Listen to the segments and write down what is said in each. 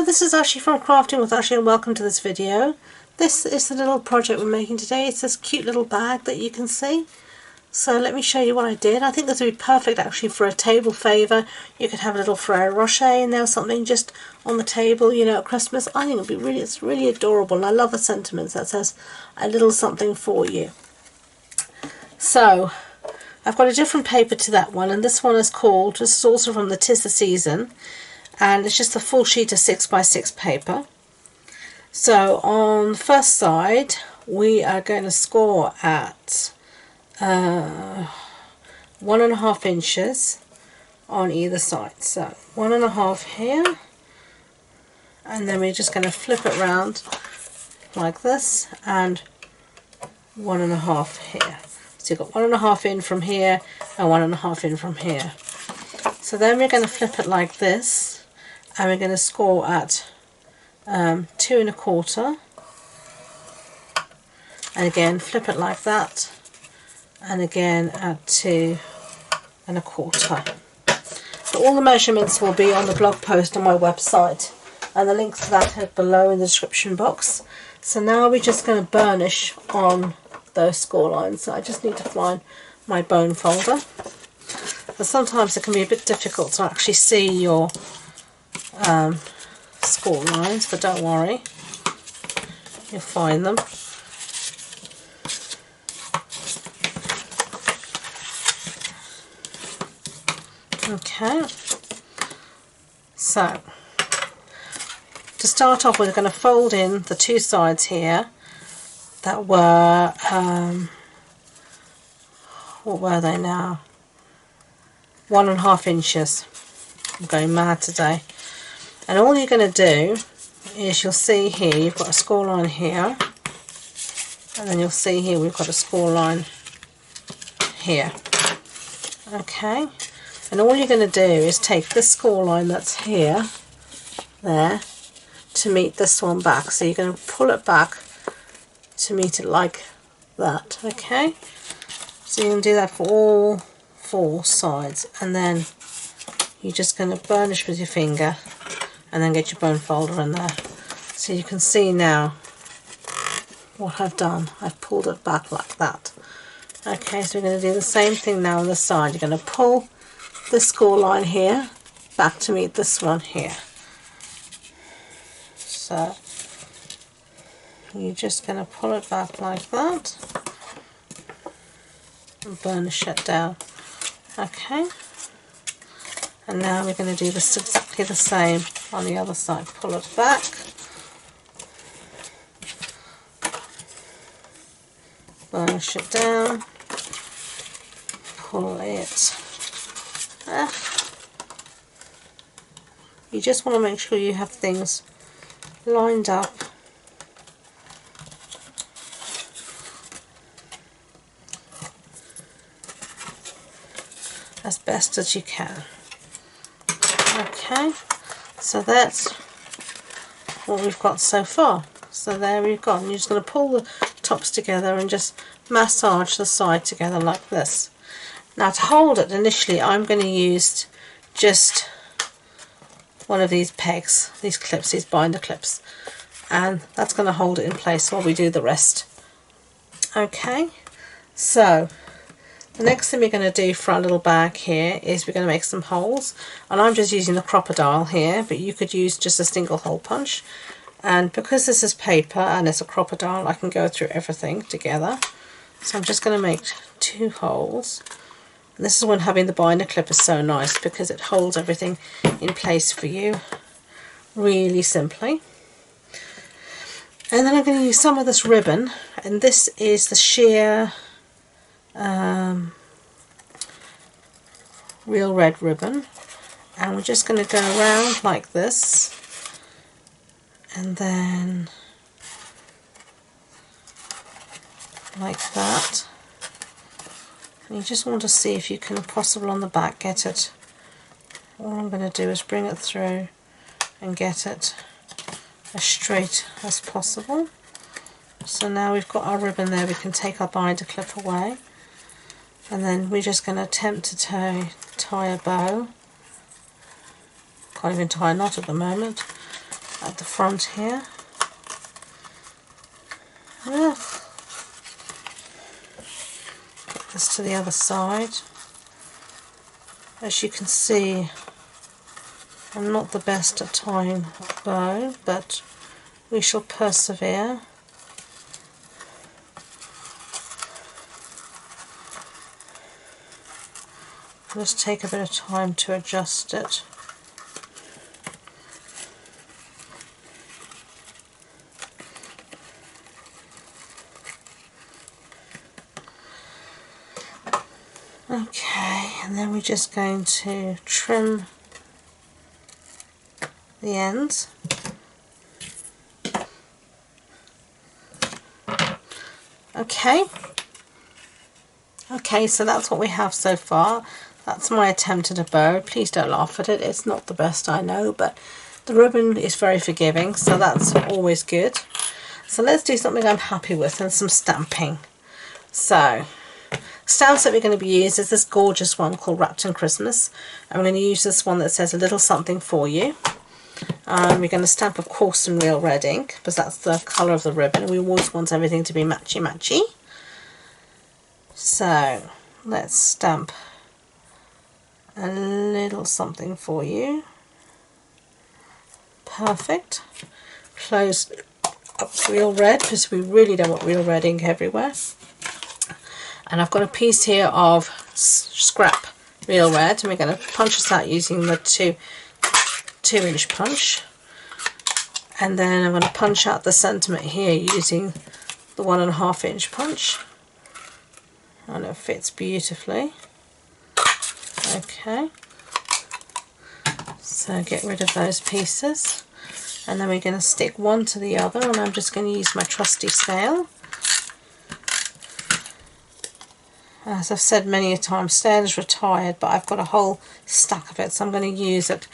Hello, this is Ashley from Crafting with Ashley and welcome to this video. This is the little project we're making today. It's this cute little bag that you can see. So let me show you what I did. I think this would be perfect actually for a table favour. You could have a little Ferrero Rocher in there or something just on the table, you know, at Christmas. I think it'd be it's really adorable, and I love the sentiments that says a little something for you. So I've got a different paper to that one, and this one is called, this is also from the 'Tis the Season, and it's just a full sheet of 6x6 paper. So on the first side we are going to score at 1.5 inches on either side. So 1.5 here, and then we're just going to flip it round like this, and 1.5 here. So you've got 1.5 in from here and 1.5 in from here. So then we're going to flip it like this, and we're going to score at 2.25, and again flip it like that, and again at 2.25. So all the measurements will be on the blog post on my website, and the links to that are below in the description box. So now we're just going to burnish on those score lines. So I just need to find my bone folder, but sometimes it can be a bit difficult to actually see your score lines, but don't worry, you'll find them. Okay, so to start off with, we're going to fold in the two sides here that were, what were they now? 1.5 inches. I'm going mad today. And all you're going to do is, you'll see here you've got a score line here, and then you'll see here we've got a score line here. Okay, and all you're going to do is take this score line that's here, there, to meet this one back. So you're going to pull it back to meet it like that. Okay, so you can do that for all 4 sides, and then you're just going to burnish with your finger and then get your bone folder in there. So you can see now what I've done. I've pulled it back like that. Okay, so we're going to do the same thing now on the side. You're going to pull this score line here back to meet this one here. So you're just going to pull it back like that and burnish it down. Okay, and now we're going to do this exactly the same on the other side. Pull it back, burnish it down, pull it back. You just want to make sure you have things lined up as best as you can. Okay, so that's what we've got so far. So there we've got, and you're just going to pull the tops together and just massage the side together like this. Now to hold it initially, I'm going to use just one of these pegs, these clips, these binder clips, and that's going to hold it in place while we do the rest. Okay, so the next thing we're going to do for our little bag here is we're going to make some holes, and I'm just using the crocodile here, but you could use just a single hole punch. And because this is paper and it's a crocodile, I can go through everything together. So I'm just going to make 2 holes. And this is when having the binder clip is so nice, because it holds everything in place for you really simply. And then I'm going to use some of this ribbon, and this is the sheer real red ribbon, and we're just going to go around like this, and then like that, and you just want to see if you can possibly on the back get it. All I'm going to do is bring it through and get it as straight as possible. So now we've got our ribbon there, we can take our binder clip away, and then we're just going to attempt to tie a bow. Can't even tie a knot at the moment. at the front here. Ugh. Get this to the other side. As you can see, I'm not the best at tying a bow, but we shall persevere. Just take a bit of time to adjust it. Okay, and then we're just going to trim the ends. Okay, so that's what we have so far. That's my attempt at a bow. Please don't laugh at it. It's not the best, I know, but the ribbon is very forgiving, so that's always good. So let's do something I'm happy with and some stamping. So, stamps that we're going to be using is this gorgeous one called Wrapped in Christmas. And we're going to use this one that says a little something for you. We're going to stamp, of course, in real red ink, because that's the colour of the ribbon. We always want everything to be matchy-matchy. So, let's stamp a little something for you. Perfect. Close up real red, because we really don't want real red ink everywhere. And I've got a piece here of scrap real red, and we're going to punch this out using the 2-inch punch. And then I'm going to punch out the sentiment here using the 1.5-inch punch. And it fits beautifully. Okay, so get rid of those pieces, and then we're going to stick one to the other, and I'm just going to use my trusty scale. As I've said many a time, scale is retired, but I've got a whole stack of it, so I'm going to use it,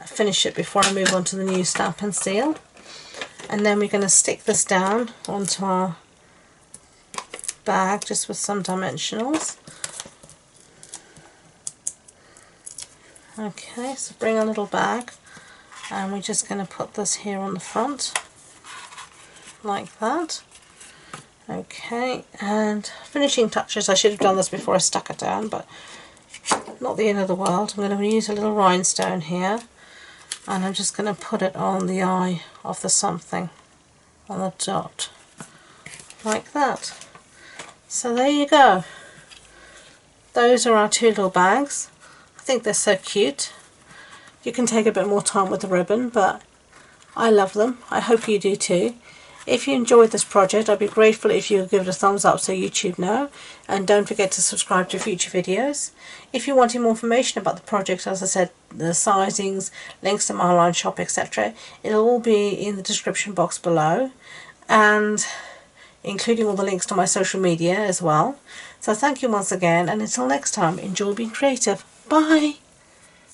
finish it before I move on to the new Stampin' seal. And then we're going to stick this down onto our bag just with some dimensionals. Okay, so bring a little bag, and we're just going to put this here on the front like that. Okay, and finishing touches, I should have done this before I stuck it down, but not the end of the world. I'm going to use a little rhinestone here, and I'm just going to put it on the eye of the something, on the dot, like that. So there you go. Those are our two little bags. I think they're so cute. You can take a bit more time with the ribbon, but I love them. I hope you do too. If you enjoyed this project, I'd be grateful if you would give it a thumbs up so YouTube know, and don't forget to subscribe to future videos. If you want more information about the project, as I said, the sizings, links to my online shop, etc., it'll all be in the description box below, and including all the links to my social media as well. So thank you once again, and until next time, enjoy being creative. Bye!